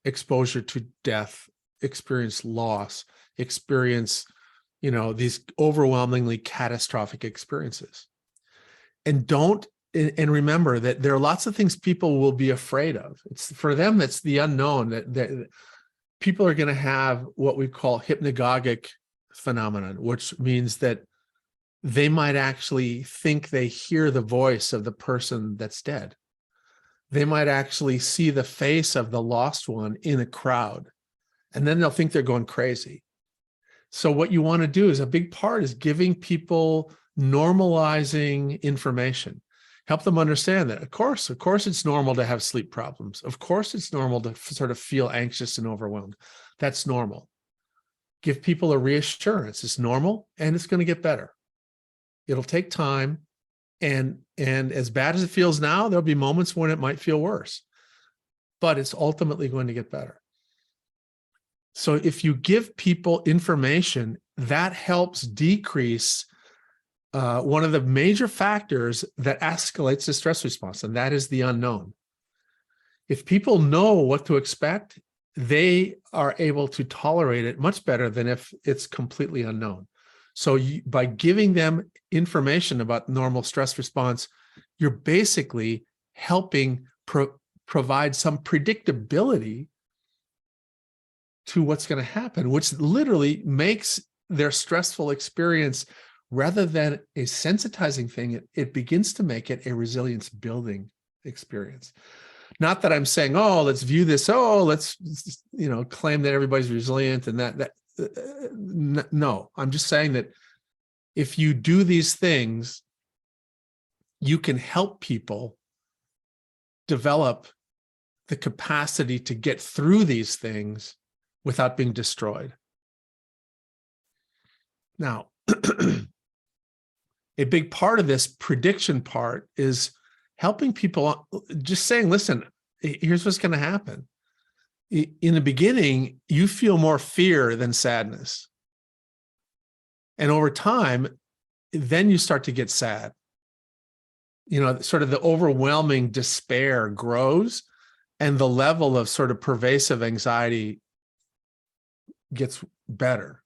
exposure to death, experience loss, experience, these overwhelmingly catastrophic experiences. And remember that there are lots of things people will be afraid of. It's for them, it's the unknown, that people are going to have what we call hypnagogic phenomenon, which means that they might actually think they hear the voice of the person that's dead. They might actually see the face of the lost one in a crowd, and then they'll think they're going crazy. So what you want to do is, a big part is giving people normalizing information. Help them understand that, of course, it's normal to have sleep problems. Of course, it's normal to sort of feel anxious and overwhelmed. That's normal. Give people a reassurance. It's normal and it's going to get better. It'll take time. And as bad as it feels now, there'll be moments when it might feel worse, but it's ultimately going to get better. So if you give people information, that helps decrease one of the major factors that escalates the stress response, and that is the unknown. If people know what to expect, they are able to tolerate it much better than if it's completely unknown. So by giving them information about normal stress response, you're basically helping provide some predictability to what's going to happen, which literally makes their stressful experience, rather than a sensitizing thing, it begins to make it a resilience building experience. Not that I'm saying, oh, let's view this, let's claim that everybody's resilient and that no, I'm just saying that if you do these things, you can help people develop the capacity to get through these things without being destroyed. Now, a big part of this prediction part is helping people, just saying, listen, here's what's going to happen. In the beginning, you feel more fear than sadness. And over time, then you start to get sad. Sort of the overwhelming despair grows, and the level of sort of pervasive anxiety gets better.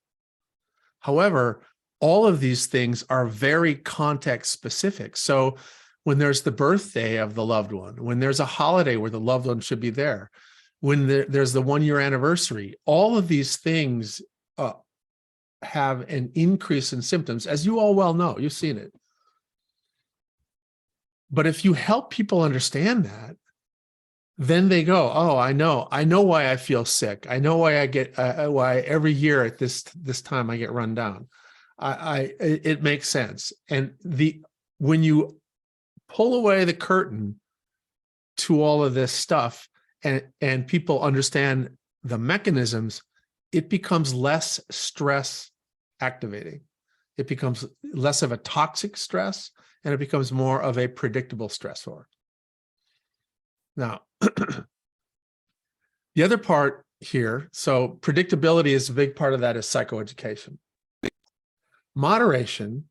However, all of these things are very context specific. So when there's the birthday of the loved one, when there's a holiday where the loved one should be there, when there's the 1-year anniversary, all of these things have an increase in symptoms, as you all well know, you've seen it. But if you help people understand that, then they go, oh, I know why I feel sick. I know why why every year at this time I get run down. It makes sense. And when you pull away the curtain to all of this stuff, and people understand the mechanisms, it becomes less stress activating. It becomes less of a toxic stress, and it becomes more of a predictable stressor. Now, the other part here, so predictability is a big part of that, is psychoeducation. Moderation,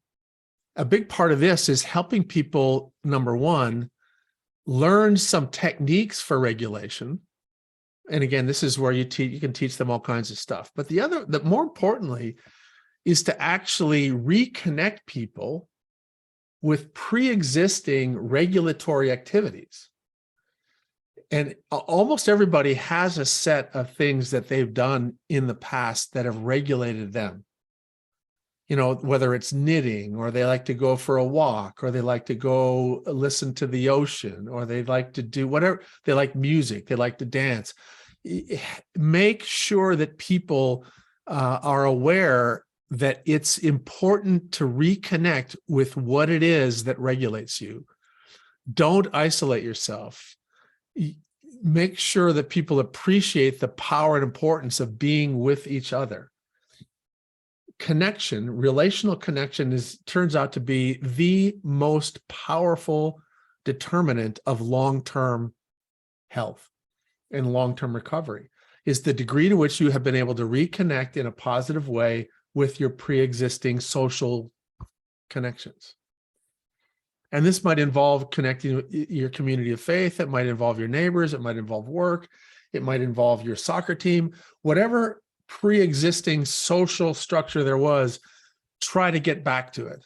a big part of this is helping people, number one, learn some techniques for regulation. And again, this is where you can teach them all kinds of stuff. But more importantly, is to actually reconnect people with pre-existing regulatory activities. And almost everybody has a set of things that they've done in the past that have regulated them. you know, whether it's knitting, or they like to go for a walk, or they like to go listen to the ocean, or they like to do whatever, they like music, they like to dance. Make sure that people are aware that it's important to reconnect with what it is that regulates you. Don't isolate yourself. Make sure that people appreciate the power and importance of being with each other. Connection, relational connection, turns out to be the most powerful determinant of long-term health and long-term recovery, is the degree to which you have been able to reconnect in a positive way with your pre-existing social connections. And this might involve connecting with your community of faith. It might involve your neighbors. It might involve work. It might involve your soccer team. Whatever pre-existing social structure there was, try to get back to it.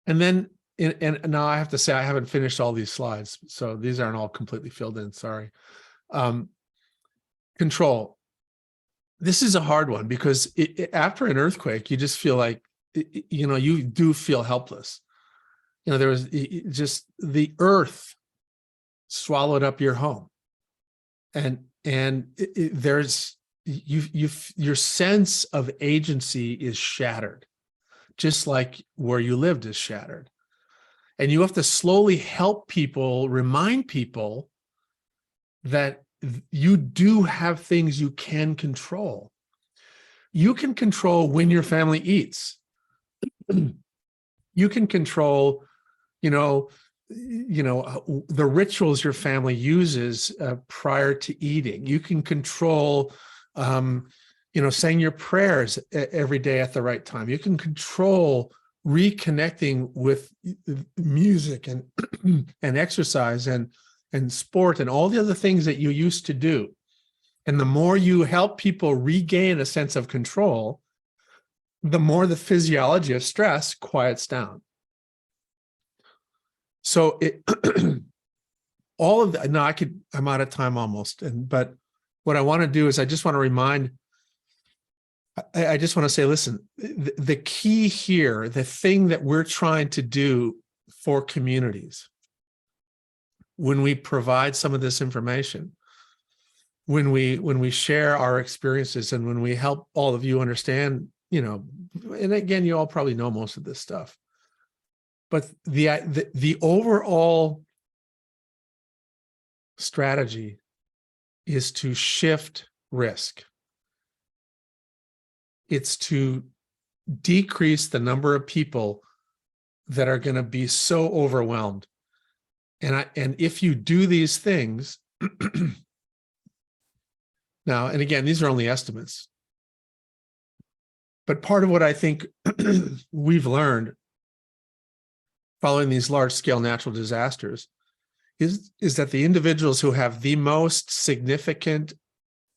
And then, and now I have to say, I haven't finished all these slides, so these aren't all completely filled in, sorry. Control. This is a hard one because after an earthquake, you just feel like, you know, you do feel helpless. You know, there was just the earth swallowed up your home. And there's, your sense of agency is shattered, just like where you lived is shattered. And you have to slowly help people, remind people that you do have things you can control. You can control when your family eats. You can control, the rituals your family uses prior to eating. You can control, saying your prayers every day at the right time. You can control reconnecting with music and and exercise and sport and all the other things that you used to do. And the more you help people regain a sense of control, the more the physiology of stress quiets down. So all of that, no, I'm out of time almost. But what I want to do is I just want to say, listen, the key here, the thing that we're trying to do for communities, when we provide some of this information, when we share our experiences, and when we help all of you understand, and again, you all probably know most of this stuff, but the overall strategy is to shift risk. It's to decrease the number of people that are going to be so overwhelmed. And if you do these things, now, and again, these are only estimates, but part of what I think we've learned following these large-scale natural disasters is that the individuals who have the most significant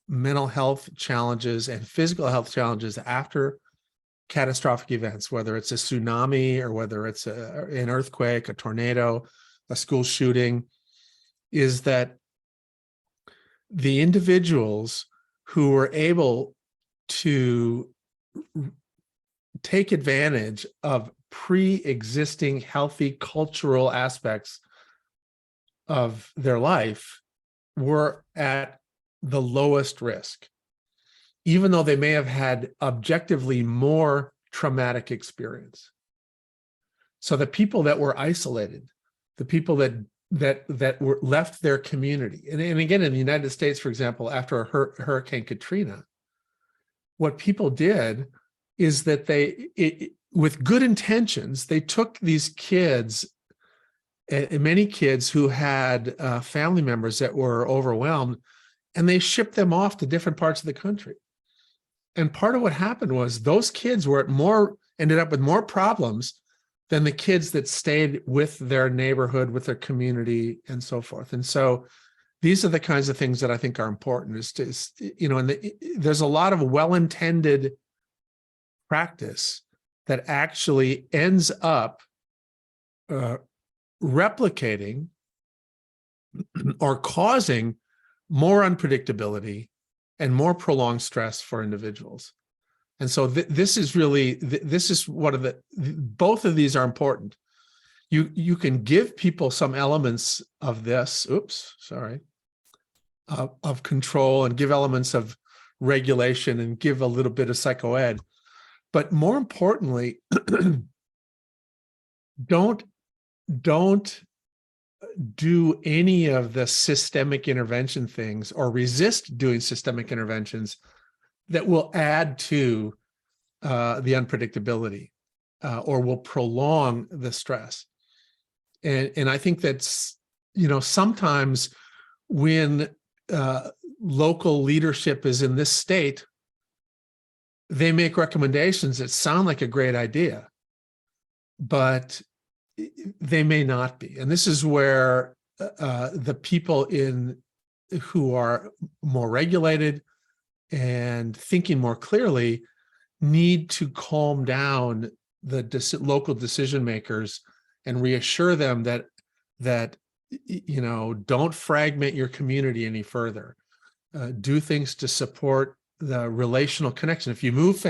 mental health challenges and physical health challenges after catastrophic events, whether it's a tsunami or whether it's an earthquake, a tornado, a school shooting, is that the individuals who were able to take advantage of pre-existing healthy cultural aspects of their life were at the lowest risk, even though they may have had objectively more traumatic experience. So the people that were isolated, the people that were left their community, and again, in the United States, for example, after Hurricane Katrina, what people did is that with good intentions, they took these kids, many kids who had family members that were overwhelmed, and they shipped them off to different parts of the country. And part of what happened was those kids ended up with more problems than the kids that stayed with their neighborhood, with their community, and so forth. And so these are the kinds of things that I think are important, there's a lot of well-intended practice that actually ends up replicating or causing more unpredictability and more prolonged stress for individuals. And so this is really, this is one of the, both of these are important. You can give people some elements of this, of control, and give elements of regulation, and give a little bit of psychoed. But more importantly, don't do any of the systemic intervention things, or resist doing systemic interventions that will add to the unpredictability, or will prolong the stress. And I think that's, sometimes when local leadership is in this state, they make recommendations that sound like a great idea, but they may not be. And this is where the people who are more regulated and thinking more clearly need to calm down the local decision makers and reassure them that don't fragment your community any further. Do things to support the relational connection. If you move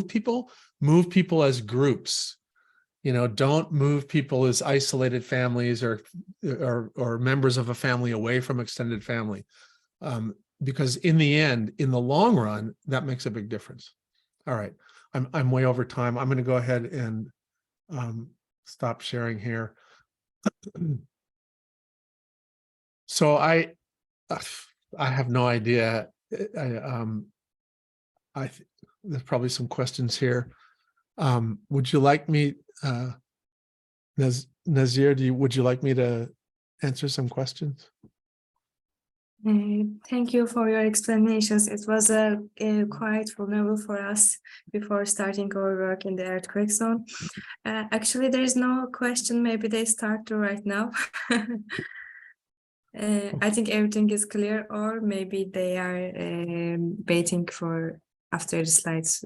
people as groups. Don't move people as isolated families or members of a family away from extended family. Because in the end, in the long run, that makes a big difference. All right, I'm way over time. I'm going to go ahead and stop sharing here. So I have no idea. There's probably some questions here. Would you like me, Nazir, would you like me to answer some questions? Thank you for your explanations. It was quite vulnerable for us before starting our work in the earthquake zone. Actually, there is no question. Maybe they start right now. I think everything is clear, or maybe they are waiting for after the slides.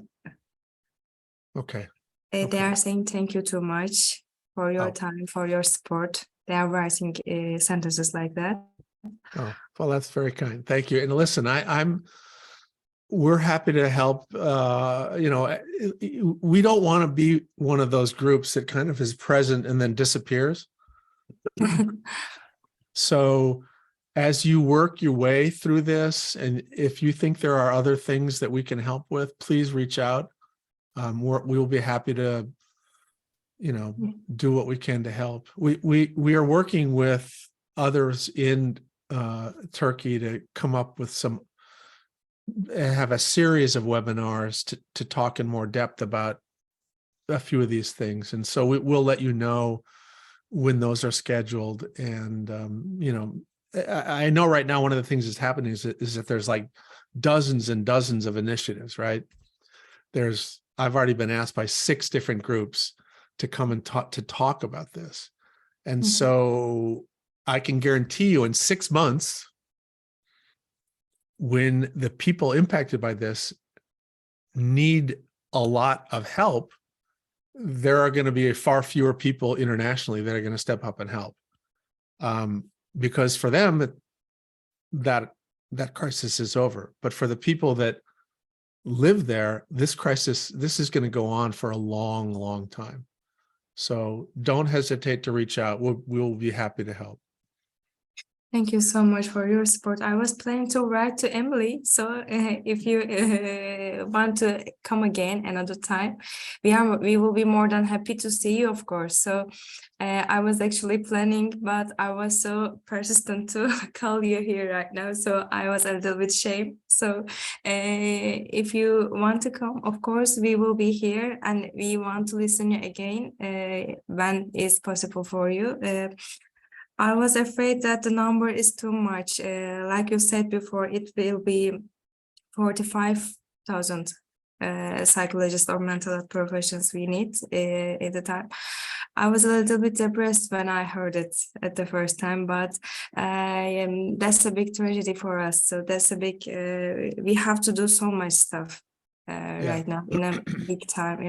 Okay. They are saying thank you too much for your time, for your support. They are writing sentences like that. Oh, well, that's very kind. Thank you. And listen, we're happy to help. We don't want to be one of those groups that kind of is present and then disappears. So as you work your way through this, and if you think there are other things that we can help with, please reach out. We will be happy to, do what we can to help. We are working with others in Turkey to come up with have a series of webinars to talk in more depth about a few of these things. And so we'll let you know when those are scheduled. And, I know right now one of the things that's happening is that there's like dozens and dozens of initiatives, right? I've already been asked by 6 different groups to come and talk about this. And so I can guarantee you in 6 months, when the people impacted by this need a lot of help, there are going to be far fewer people internationally that are going to step up and help. Because for them, that crisis is over. But for the people that live there, this is going to go on for a long, long time. So don't hesitate to reach out. We'll be happy to help. Thank you so much for your support. I was planning to write to Emily, so if you want to come again another time, we will be more than happy to see you, of course. So I was actually planning, but I was so persistent to call you here right now, so I was a little bit ashamed. So if you want to come, of course, we will be here, and we want to listen you again when it's possible for you. I was afraid that the number is too much. Like you said before, it will be 45,000 psychologists or mental health professionals we need at the time. I was a little bit depressed when I heard it at the first time, but that's a big tragedy for us. So that's a big, we have to do so much stuff right now in a big time,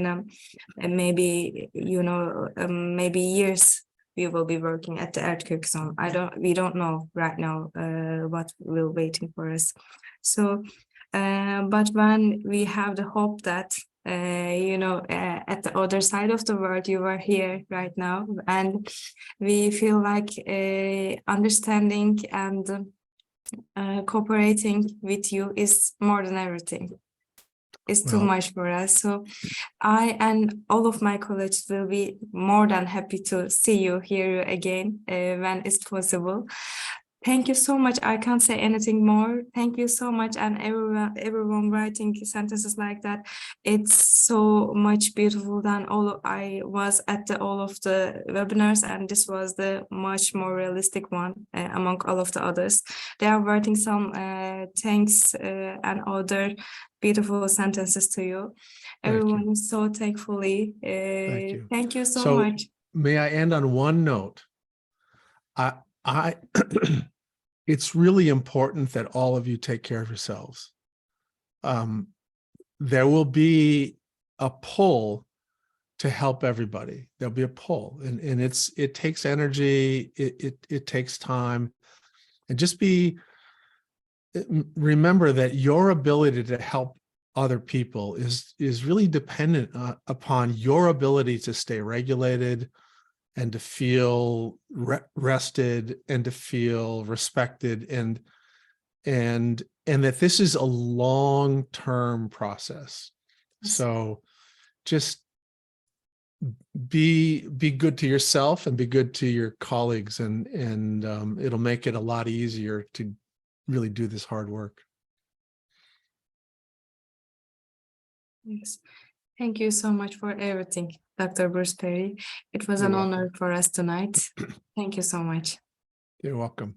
and maybe, maybe years we will be working at the earthquake zone. We don't know right now what will waiting for us. So But when we have the hope that, at the other side of the world, you are here right now, and we feel like understanding and cooperating with you is more than everything. It's too Well, much for us. So I and all of my colleagues will be more than happy to see you, hear you again when it's possible. Thank you so much. I can't say anything more. Thank you so much. And everyone writing sentences like that. It's so much beautiful than I was at all of the webinars, and this was the much more realistic one among all of the others. They are writing some thanks and other beautiful sentences to you. thank Everyone you. is so thankfully. Thank you. Thank you so So much. may I end on one note? I it's really important that all of you take care of yourselves. There will be a pull to help everybody. There'll be a pull, and it takes energy, it takes time, and just remember that your ability to help other people is really dependent upon your ability to stay regulated and to feel rested and to feel respected, and that this is a long-term process. So just be good to yourself and be good to your colleagues, and it'll make it a lot easier to really do this hard work. Yes. Thank you so much for everything, Dr. Bruce Perry. It was You're an welcome. honor for us tonight. Thank you so much. You're welcome.